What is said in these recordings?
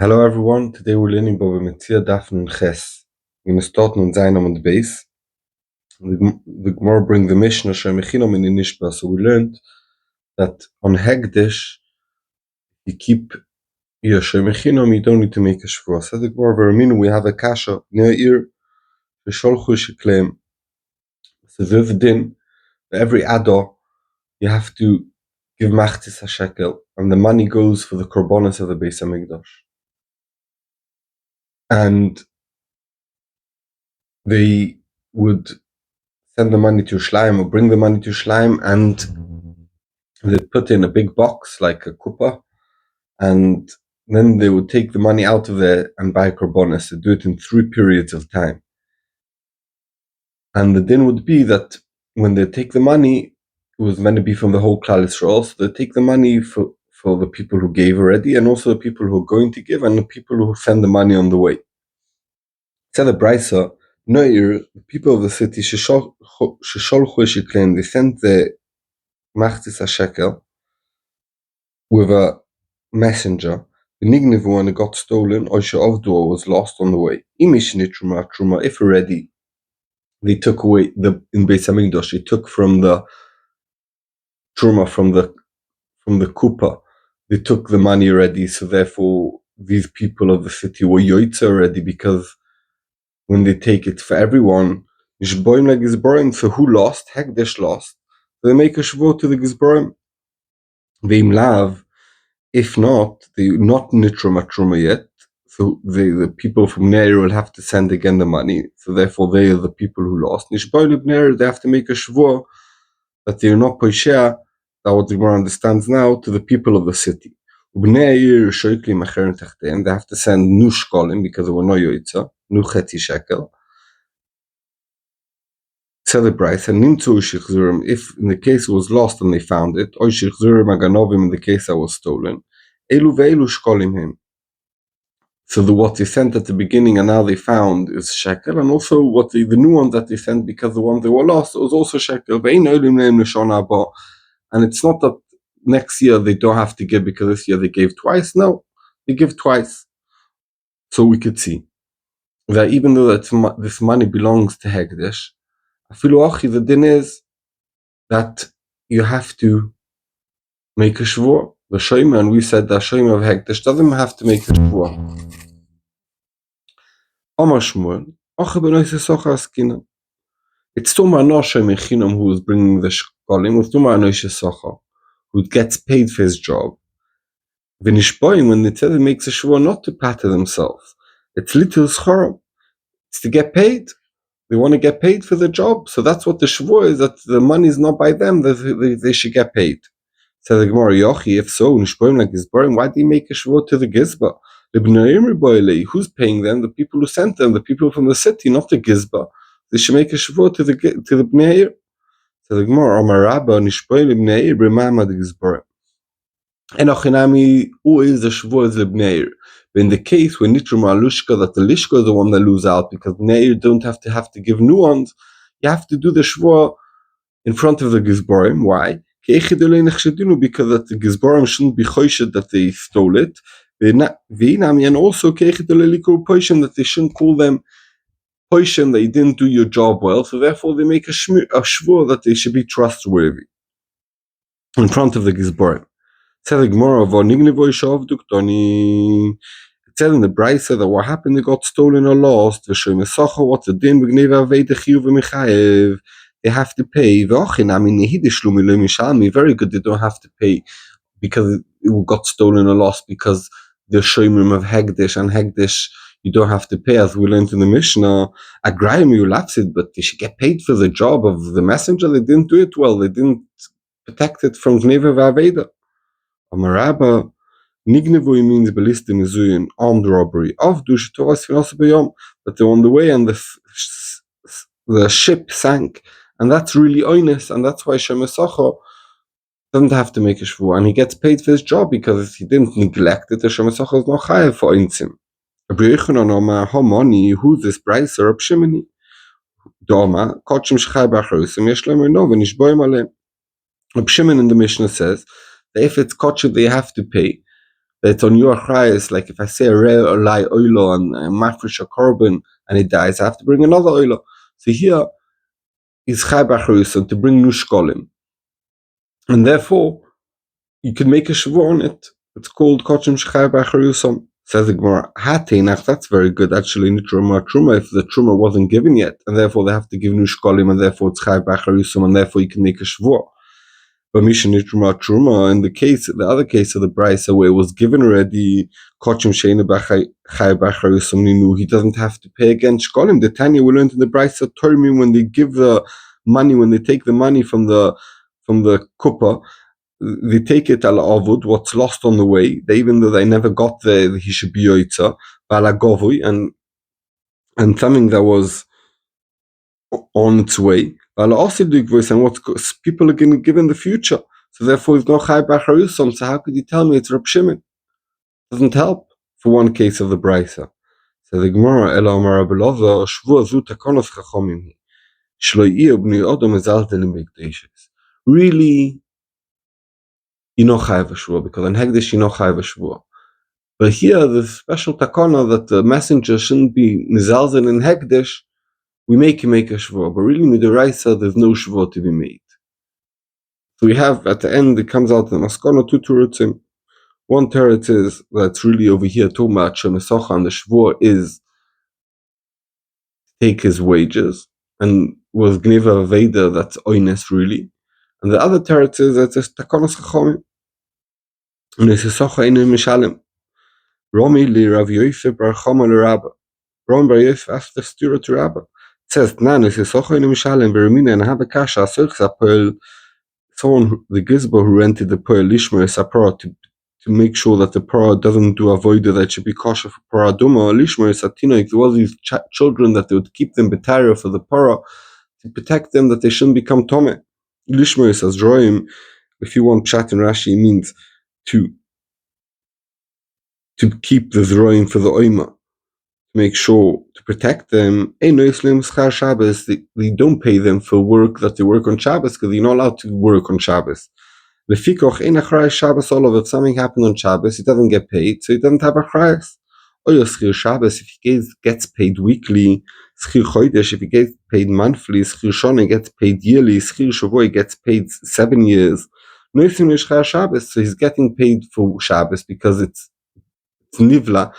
Hello everyone, today we're learning about Mציעא Daf Ches. We're going to start on Zayin Amud Beis. The Gemara bring the Mishnah Shemechinam in Nishba. So we learned that on Hegdish, you keep your Shemechinam, you don't need to make a Shvua. So the Gemara Veraminu, we have a Kasha near ear, the Sholchu Sheklem. So there's a din, every Adar, you have to give Machtis HaShekel, and the money goes for the Korbanos of the Beis HaMikdash. And they would send the money to Shleim or bring the money to Shleim, and they'd put in a big box like a kuppah, and then they would take the money out of there and buy korbanos. They do it in 3 periods of time. And the din would be that when they take the money, it was meant to be from the whole Klal Yisrael, so they take the money for the people who gave already, and also the people who are going to give, and the people who send the money on the way. Said the Brisa, Noir, the people of the city, Shesholchu Sheklen, they sent the Machtis HaShekel with a messenger. The Nignevu, and it got stolen, or She'ovdu was lost on the way. Truma, if already they took away in Beis HaMikdash, they took from the Truma, from the Kuppah, they took the money already, so therefore these people of the city were Yoitza already, because when they take it for everyone, Ishboim like Gizborim, so who lost? Hekdesh lost. So they make a Shvuah to the Gizborim. Veim lav, if not, they not Nitrum Truma yet, so the people from Neir will have to send again the money, so therefore they are the people who lost. Nishboim Neir, they have to make a Shvuah that they are not Poishea, that what the Gemara understands now, to the people of the city. Ubneir Shoikli Macher Tachtein, they have to send new Shkolim, because there were no Yoitza, new Cheti Shekel. Celebrate and Nimtzu Shichzurim, if in the case it was lost and they found it, or Shichzurim Aganovim, in the case that was stolen, Elu Ve'elu Shkolim him. So what they sent at the beginning and now they found is shekel, and also what the new ones that they sent, because the ones they were lost, it was also shekel. And it's not that next year they don't have to give because this year they gave twice. No, they give twice. So we could see that even though this money belongs to Hekdesh, the din is that you have to make a shvuah. The Shomer, and we said that Shomer of Hekdesh doesn't have to make a shvuah. It's Tuma Nosha Mechinam who is bringing the Shkolim, it's Tuma Nosha Socha, who gets paid for his job. When they tell him makes a shvuah not to patter themselves, it's little schorim, it's to get paid. They want to get paid for the job, so that's what the shvuah is. That the money is not by them; they should get paid. So the Gemara Yochi, if so, Nishboim like Gizbarim, why do you make a shvuah to the Gizba? Who's paying them? The people who sent them, the people from the city, not the Gizba. They should make a shvuah to the Bnei. So the Gemara Amarabba Nishboim Bnei B'ma'amad Gizbarim. Enochinami, who is the shvuah the Bnei? But in the case when Nitrum Alushka, that the Lishka is the one that lose out, because Bnei don't have to give new ones, you have to do the shvuah in front of the Gizbarim. Why? Because that the Gizbarim shouldn't be choished that they stole it, and also that they shouldn't call them poishen, they didn't do your job well, so therefore they make a shvuah that they should be trustworthy in front of the Gizbarim. It said in the Brisa that what happened, they got stolen or lost. What's the din? They have to pay. Very good, they don't have to pay because it got stolen or lost, because the Shoimim of Hegdish, and Hegdish you don't have to pay, as we learned in the Mishnah. Agrayim you lapse it, but they should get paid for the job of the messenger. They didn't do it well. They didn't protect it from Gneva V'Aveda. Amarabba, Nignevu means ballistic mizuyin, armed robbery. Avdu shetoras finas b'yom, but they're on the way and the ship sank, and that's really oinus, and that's why Shemesacha doesn't have to make a shvuah, and he gets paid for his job, because if he didn't neglect it, the Shemesacha is not chayav for oinsim. Rabbi Yochanan Omar, Homoni, who's this Brisa? Rab Shimoni. Doma, Kotchim Shechai B'Acharusim, Yesh Lemer No, V'Nishboim Alem. Rab Shimon in the Mishnah says that if it's kotcher they have to pay, that it's on your achrayus. Like if I say Aryeh or Lai oilo and mafresh a korban and it dies, I have to bring another oilo. So here is chai b'achrayusim to bring new shkolim, and therefore you can make a shvur on it. It's called kochim shchai b'achrayusim. Says the Gemara, Hatinach, that's very good. Actually, truma, if the truma wasn't given yet, and therefore they have to give new shkolim, and therefore it's chai b'achrayusim, and therefore you can make a shvur. But Mishnah Truma, in the other case of the Brisa where it was given already, Kochim Sheina Chai B'Acharusum Ninu, he doesn't have to pay again Shkolim. The Tanya we learned in the Brisa Tormim, when they give the money, when they take the money from the kuppah, they take it al avud, what's lost on the way. Even though they never got there, he should be yoitza balagovui, and something that was on its way. And what people are going to give in the future. So therefore, it's not chai b'acharusam. So how could you tell me it's Rab Shimon? Doesn't help for one case of the Brisa. So the Gemara, Ela Amar Rabbi Elazar, Shvu azu takonos chachomim hi. Shlo yeh b'nei odom mezaltelim b'kdeishes. Really, you know chai v'shvua, because in Hegdish you know chai v'shvua. But here, the special takona that the messenger shouldn't be mizalzen in Hegdish, we make a shvur, but really midiraisa there's no shvur to be made. So we have at the end it comes out in the maskana two terutzim. One teretz is that's really over here talking about shemesocha, and the shvur is take his wages, and was gneva veda that's oines really. And the other teretz is that it's takonos chachomim. And it's socha inu mishalim. Romi li Rav Yosef bar Chama le Rabba. Ron bar Yosef asked the steward to Rabba. It says, "Nan is socha inu mishalim vermina and have a kasha asurch apel." Someone, the gizba who rented the poor lishmer sapara to make sure that the para doesn't do avoida, that should be kosher for para duma. Lishmer satino, there was these children that they would keep them betara for the para to protect them, that they shouldn't become tome. Lishmer says droim. If you want pshat and Rashi, it means to keep the zroim for the oima, to make sure to protect them. They don't pay them for work that they work on Shabbos, because you're not allowed to work on Shabbos. If something happened on Shabbos, he doesn't get paid, so he doesn't have a chrayas. Shabbos, if he gets paid weekly, if he gets paid monthly, gets paid yearly, gets paid 7 years. So he's getting paid for Shabbos because it's nivla.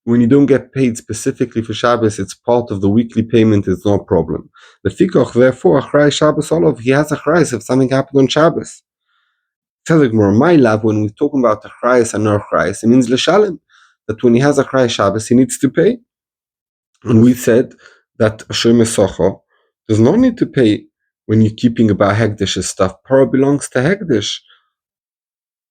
When you don't get paid specifically for Shabbos, it's part of the weekly payment, it's no problem. The fikoch, therefore, achrayis Shabbos olav, he has achrayis if something happened on Shabbos. My love, when we're talking about achrayis and no achrayis, it means l'shalem, that when he has achrayis Shabbos, he needs to pay. And we said that Asher Mesocha does not need to pay when you're keeping about Hegdish's stuff. Para belongs to Hegdish.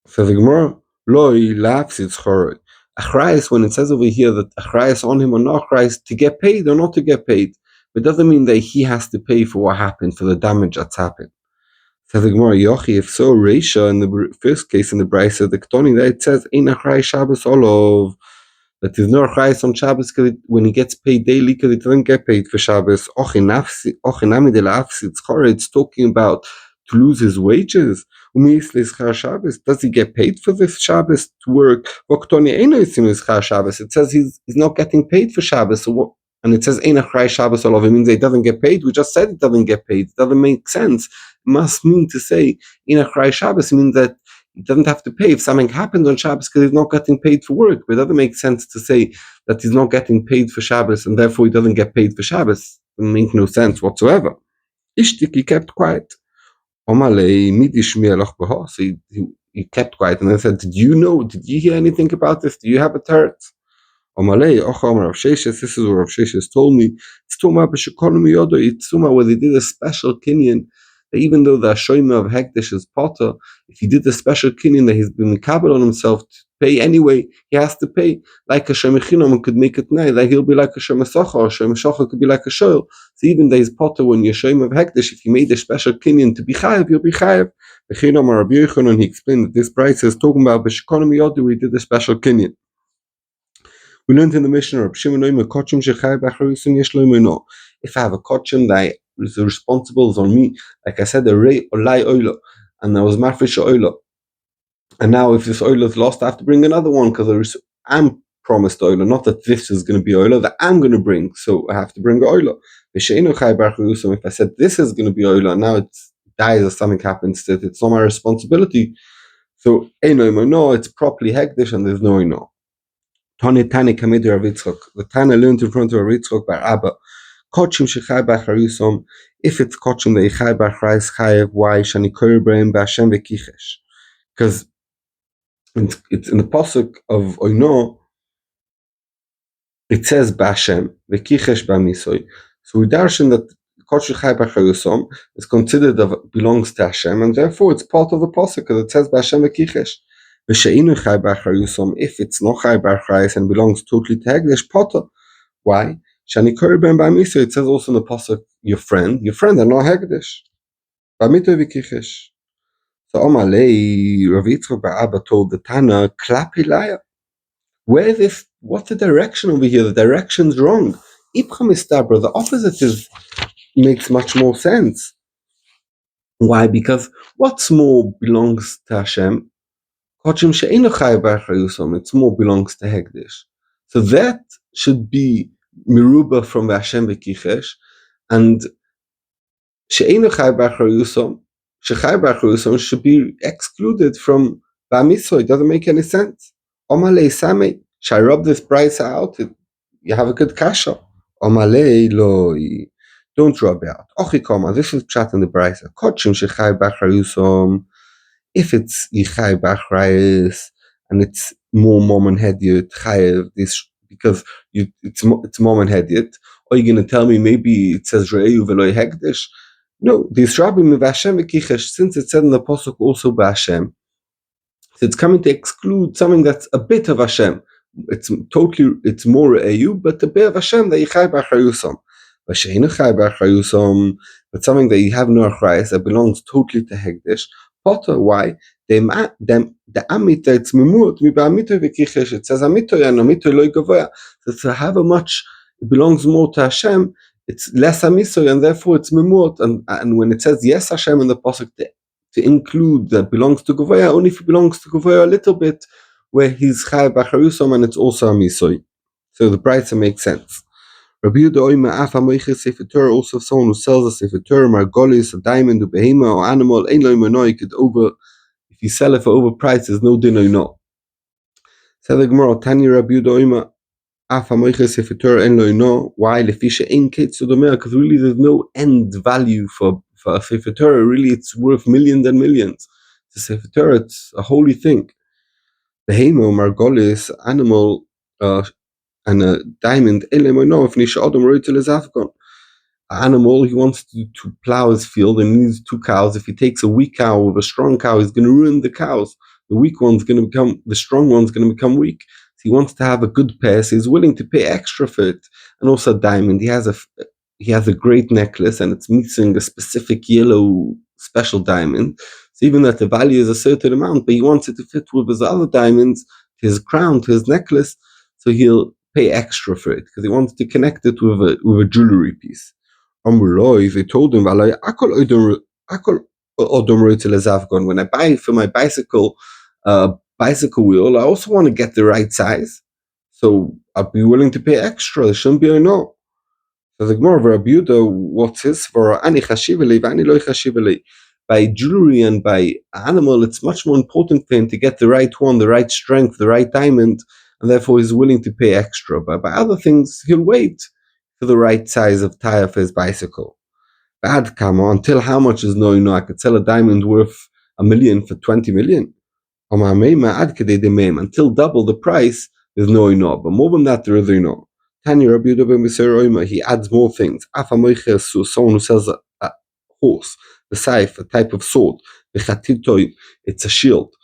Says the Gemara, Loi lafsid choroi. Achrayis, when it says over here that achrayis on him or not achrayis, to get paid or not to get paid, it doesn't mean that he has to pay for what happened, for the damage that's happened. Says the Gemara, Yochi, if so, Reisha, in the first case in the Brisa, the Ketoni, that it says, Ein achrayis Shabbos olov, that there's no achrayis on Shabbos when he gets paid daily, because he doesn't get paid for Shabbos. It's talking about to lose his wages. Does he get paid for this Shabbos to work? It says he's not getting paid for Shabbos. So what? And it says Ein achrayis Shabbos olav. It means he doesn't get paid. We just said it doesn't get paid. It doesn't make sense. It must mean to say Ein achrayis Shabbos. It means that he doesn't have to pay if something happens on Shabbos because he's not getting paid for work. But it doesn't make sense to say that he's not getting paid for Shabbos and therefore he doesn't get paid for Shabbos. It makes no sense whatsoever. Ishtik, he kept quiet. So he kept quiet and I said, did you hear anything about this? Do you have a turret? This is what Rav Sheshes told me. It's Tuma where they did a special kinyan, that even though the Shoyma of Hekdesh is potter, if he did a special kinyan that he's been kabel on himself to pay anyway, he has to pay. Like a Shemechinam could make it now, that he'll be like a Shemesocha, or Shemeshocha could be like a Shoyl. So even though he's potter, when you're Shoyma of Hekdesh, if you made a special kinyan to be chayav, you'll be chayav. And he explained that this price is talking about B'Shekonim Yodu, he did a special kinyan. We learned in the Mishnah, if I have a kochim that is responsible is on me, like I said, a rei olai oilo, and I was mafresh oilo, And now if this oil is lost, I have to bring another one because I'm promised oil, not that this is going to be oil that I'm going to bring. So I have to bring oil. If I said this is going to be oil and now it dies or something happens to it, it's not my responsibility. So no, it's properly hekdesh and there's no. Tani Kamid Rav Yitzchok. The Tana learned in front of Rav Yitzchok Bar Abba. Kochim shechai b'achariyusom. If it's kochim that yichai b'achariyus chayev, why shani koyrbreim b'Hashem v'kichesh? Because it's in the pasuk of Oino. It says b'Hashem v'kichesh b'amisoy. So we darshan that kochim shechai b'achariyusom is considered belongs to Hashem, and therefore it's part of the pasuk because it says b'Hashem v'kichesh. If it's not chai b'achariyus and belongs totally to Hekdesh, potter. Why? Shani korban b'amiso. It says also in the pasuk, your friend are not hekdesh. B'amito v'kichesh. So Omalei Rav Yitzchok bar Abba told the Tana, klapi laya. Where this? What's the direction over here? The direction's wrong. Ipcha mistabra. The opposite makes much more sense. Why? Because what's more belongs to Hashem. Kochim she'eino chai b'achariyusom. It's more belongs to hekdesh. So that should be Miruba from Hashem v'kichesh, and she'einu chai b'achariyusom, shechai b'achariyusom should be excluded from Ba'amiso. It doesn't make any sense. Omalei samei, should I rub this price out? You have a good kasha. Omalei loi, don't rub it out. Ochikoma, this is pshat in the brisa. Kochim shechai b'achariyusom, if it's yichai b'achariyus and it's more mom and hediyut chayev this. Because it's mom and hediyut, or you're going to tell me maybe it says re'eyu v'lo hekdesh? No, this rabbi v'Hashem v'kichesh, since it said in the pasuk also b'Hashem, so it's coming to exclude something that's a bit of Hashem. It's more re'eyu, but a bit of Hashem that yichai b'achariyusom. V'she'einu chai b'achariyusom, but something that you have no achariyus that belongs totally to hekdesh. Potter, why? The amita, it's memut, mi ba'amito v'kichesh. It says amito and amito loy gavoya. So to have a much, it belongs more to Hashem, it's less amiso, and therefore it's memut. And when it says yes Hashem in the pasuk to include that belongs to gavoya, only if it belongs to gavoya a little bit, where he's chai b'achariyusom and it's also amiso. So the brayta makes sense. Rabbi Yehuda Oima Af HaMoiches Sefer Torah, also someone who sells a Sefer Torah, margolis, a diamond, a behema, or animal, ein lo imano, you could if you sell it for overpriced, there's no din no. So the Gemara, Tani Rabbi Yehuda Oima Af HaMoiches Sefer Torah, ein lo ino, why? Lefisha ein ketz sodomer, because really there's no end value for a Sefer Torah, really it's worth millions and millions. The Sefer Torah, it's a holy thing. Behema, margolis, animal, and a diamond, an animal, he wants to plow his field and he needs 2 cows. If he takes a weak cow with a strong cow, he's going to ruin the cows. The strong one's going to become weak. So he wants to have a good pair, so he's willing to pay extra for it. And also a diamond, he has a great necklace and it's missing a specific yellow special diamond. So even that the value is a certain amount, but he wants it to fit with his other diamonds, his crown, to his necklace, so he'll pay extra for it because he wants to connect it with a jewelry piece. They told him, when I buy for my bicycle wheel, I also want to get the right size, so I'll be willing to pay extra. There shouldn't be a no. So the Gemara of Rabbi Yehuda, what's his for? Ani chashiveli v'ani lo chashiveli. By jewelry and by animal, it's much more important for him to get the right one, the right strength, the right diamond, and therefore he's willing to pay extra. But by other things, he'll wait for the right size of tire for his bicycle. Bad kama, until how much is no? I could sell a diamond worth $1 million for 20 million. Until double the price, there's no. But more than that, there is no. Tanya Rabbi Yehuda ben Beser, he adds more things. Someone who sells a horse, the saif, a type of sword, it's a shield.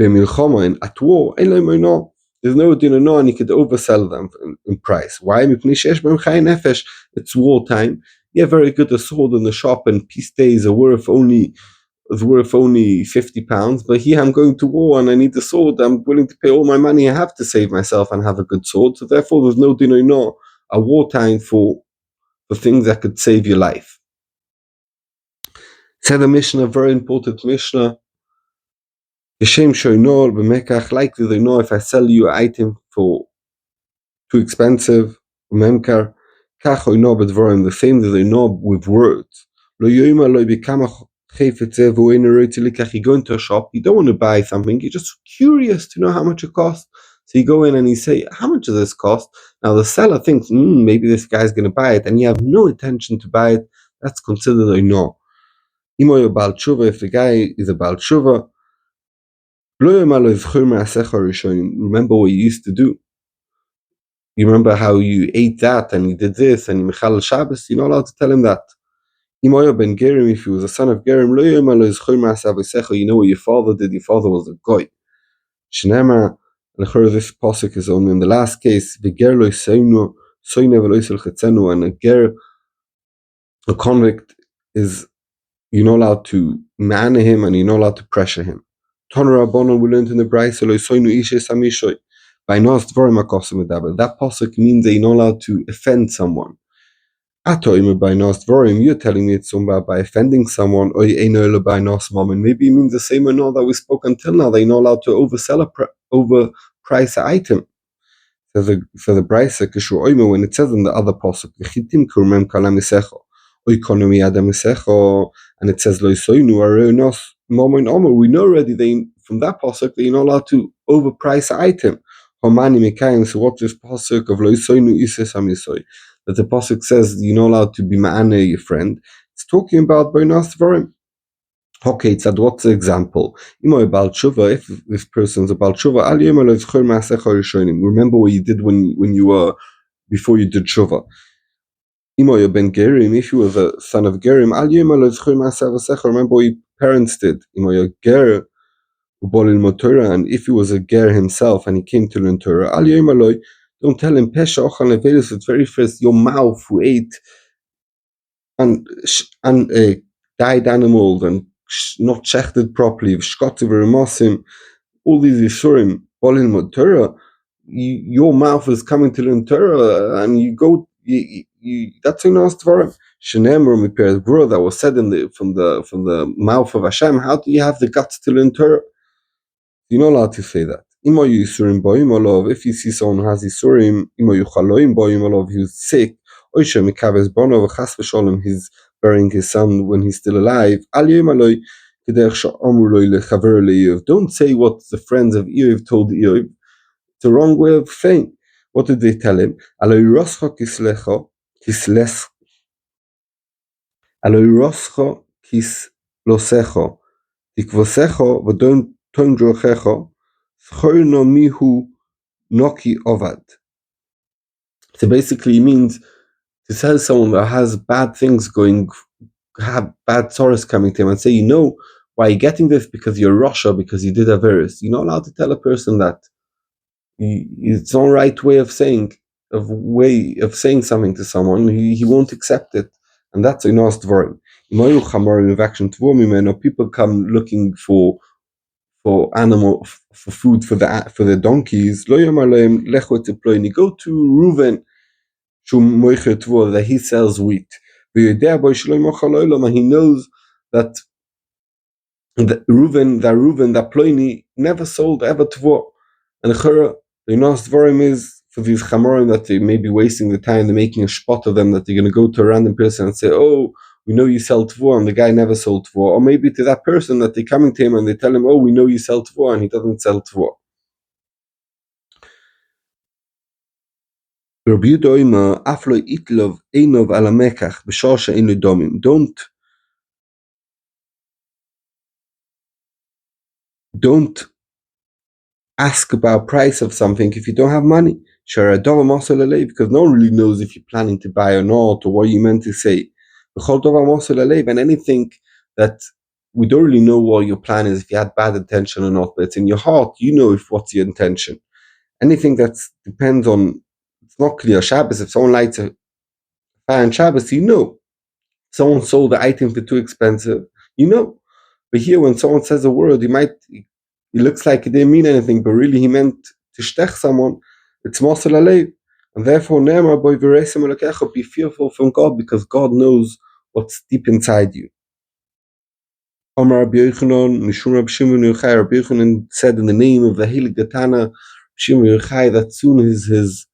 At war, there's no din no, and you could oversell them in price. Why? It's wartime. Yeah, very good. A sword in the shop and peace days are worth only £50. But here I'm going to war and I need the sword. I'm willing to pay all my money I have to save myself and have a good sword. So therefore, there's no din no, a wartime for things that could save your life. Said the Mishnah, very important Mishnah. Geshem shoynol b'mekach, like they know if I sell you an item for too expensive, memkar, kach oyno b'dvorim, the same that they know with words. Lo yoyma lo b'kama chayfetz v'oin roitzi likach. You go into a shop, you don't want to buy something, you're just curious to know how much it costs. So you go in and you say, how much does this cost? Now the seller thinks, maybe this guy's going to buy it, and you have no intention to buy it. That's considered oyno. Imo Baal Tshuva, if the guy is a Baal Tshuva, remember what you used to do. You remember how you ate that and you did this and you Michal Shabbos, you're not allowed to tell him that. Imoyo ben Gerim, if he was a son of Gerim, you know what your father did, your father was a goy. Shnema, and this posuk is only in the last case, and a ger, a convict, is you're not allowed to man him and you're not allowed to pressure him. Toner Rabbanon, we learned in the Brayso, that posuk means that you're not allowed to offend someone. You're telling me it's by offending someone, or maybe it means the same or not that we spoke until now, that you're not allowed to overprice an item. For the Brayso, when it says in the other posuk, and it says we know already from that pasuk that you're not allowed to overprice an item. So what this pasuk of that the pasuk says you're not allowed to be ma'ane your friend, it's talking about boinas dvarim. Okay, so what's the example? If this person's a Baal Tshuva, remember what you did when you were before you did Tshuva. Ben Gerim, if you were the son of Gerim, remember what your parents did. And if he was a ger himself and he came to learn Torah, don't tell him pesha ochal nevelus. It's very first your mouth who ate and died animals and not shechted properly, all these isurim, bolin Torah. Your mouth is coming to learn Torah, and you go. That's enough dvarim. Shenemar miper gvura, that was said from the mouth of Hashem. How do you have the guts to learn Torah? You're not allowed to say that. If you see someone who has isurim, he's sick, he's burying his son when he's still alive. Don't say what the friends of Eiv told Eiv. It's the wrong way of saying. What did they tell him? So basically it means to tell someone that has bad things going, have bad tzoros coming to him, and say, why you're getting this? Because you're Russia, because you did a virus. You're not allowed to tell a person that. It's not right way of saying something to someone. He won't accept it, and that's enough dvarim. People come looking for food for the donkeys. Go to Reuven, that he sells wheat. He knows that Reuven, that Ploini never sold ever tvo. And the Ynos Dvorim is for these Chamorim that they may be wasting the time, they're making a spot of them, that they're going to go to a random person and say, oh, we know you sell tvo, and the guy never sold tvo. Or maybe to that person that they're coming to him and they tell him, oh, we know you sell tvo, and he doesn't sell tvo. Don't ask about price of something if you don't have money. Because no one really knows if you're planning to buy or not, or what you meant to say. And anything that we don't really know what your plan is, if you had bad intention or not, but it's in your heart, what's your intention. Anything that depends on, it's not clear. Shabbos, if someone lights a fire on Shabbos, someone sold the item for too expensive, But here, when someone says a word, it looks like it didn't mean anything, but really he meant to shtech someone. It's mosel alev. And therefore, be fearful from God, because God knows what's deep inside you. Amar Rabbi Yochanan, Mishum Rabbi Shimon Yochai. Rabbi Yochanan said in the name of the Heilige Tana, Shimon Yochai, that soon his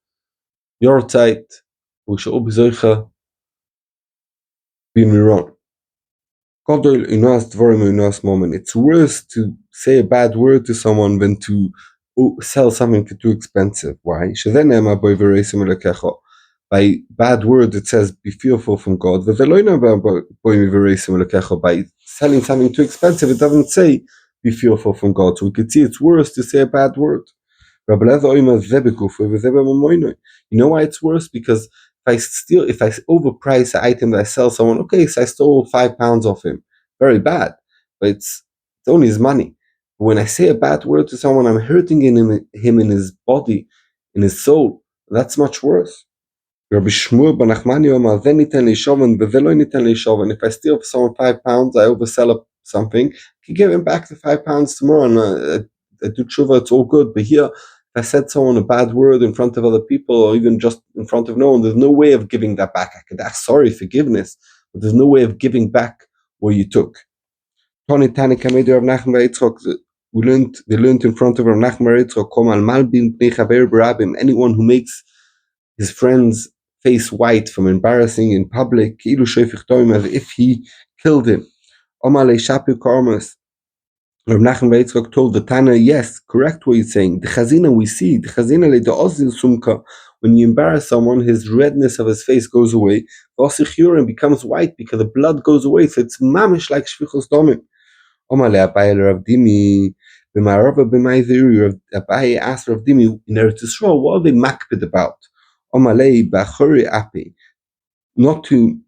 Yortzeit, we shall be Zoicha, be Miron. It's worse to say a bad word to someone than to sell something too expensive. Why? By bad word it says be fearful from God. By selling something too expensive it doesn't say be fearful from God. So we could see it's worse to say a bad word. You know why it's worse? Because if I overprice the item that I sell someone, okay, so I stole £5 off him, very bad, but it's only his money. But when I say a bad word to someone, I'm hurting him in his body, in his soul. That's much worse. Rabbi Shmuel ben Nachmani Omar, then ניתן לשאוב, וזה לא ניתן לשאוב. And if I steal from someone £5, I oversell up something, I can give him back the £5 tomorrow, and I do tshuva, it's all good. But here, if I said someone a bad word in front of other people, or even just in front of no one, there's no way of giving that back. I could ask sorry, forgiveness, but there's no way of giving back what you took. Tani Tani Kamedi Rav Nachman Yitzchok, they learned in front of Rav Nachman Yitzchok, Kom al malbin pnei chaver b'rabim, anyone who makes his friend's face white from embarrassing in public, as if he killed him. Omale Shapi Karmas. Rav Nachman Yitzchok told the Tana, yes, correct what he's saying. The chazina we see, the chazina le ozil sumka, when you embarrass someone, his redness of his face goes away. V'osichurim becomes white because the blood goes away. So it's mamish like shvichos domim. Omale Abaye Rav Dimi, b'ma'arava b'ma'iziri. Abaye asked Rav Dimi, in Eretz Yisrael, what are they makpid about? Omalei b'achori api, not to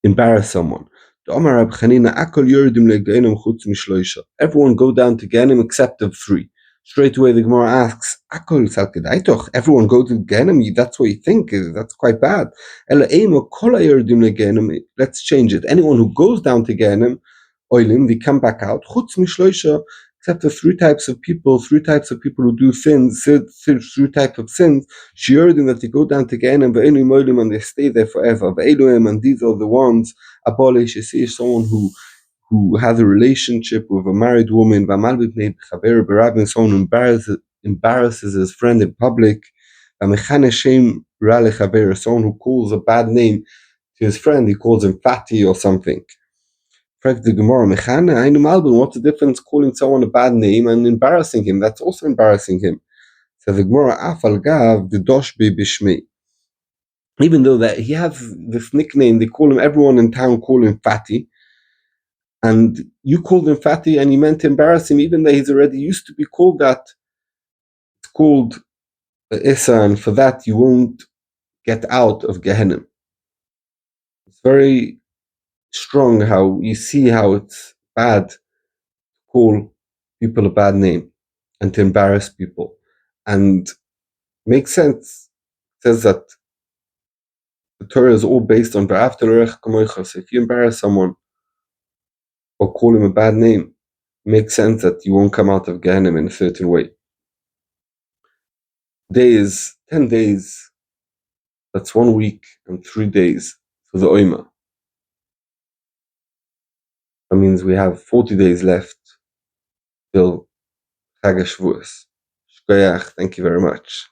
embarrass someone. Everyone go down to Gehenim except of 3. Straight away the Gemara asks, everyone go to Gehenim, that's what you think, that's quite bad. Let's change it. Anyone who goes down to Gehenim, Oilim, they come back out, except the 3 types of people who do sins, 3 types of sins, Shiurdim, that they go down to Gehenim, Ve'enu Moilim, and they stay there forever, Ve'eluim, and these are the ones, Abolish, is someone who has a relationship with a married woman, someone who embarrasses his friend in public, someone who calls a bad name to his friend, he calls him fatty or something. The Gemara, what's the difference calling someone a bad name and embarrassing him? That's also embarrassing him. So the Gemara, Afal Gav, the Doshbi Bishmi. Even though that he has this nickname, everyone in town call him fatty, and you called him fatty and you meant to embarrass him, even though he's already used to be called that. It's called Issa, and for that you won't get out of Gehenna. It's very strong how you see how it's bad to call people a bad name and to embarrass people. And makes sense. It says that the Torah is all based on V'ahavta l'orecha kamocha. So if you embarrass someone or call him a bad name, it makes sense that you won't come out of Gehenna in a certain way. 10 days, that's 1 week and 3 days for the Oima. That means we have 40 days left till Chag HaShavuos. Shkoyach, thank you very much.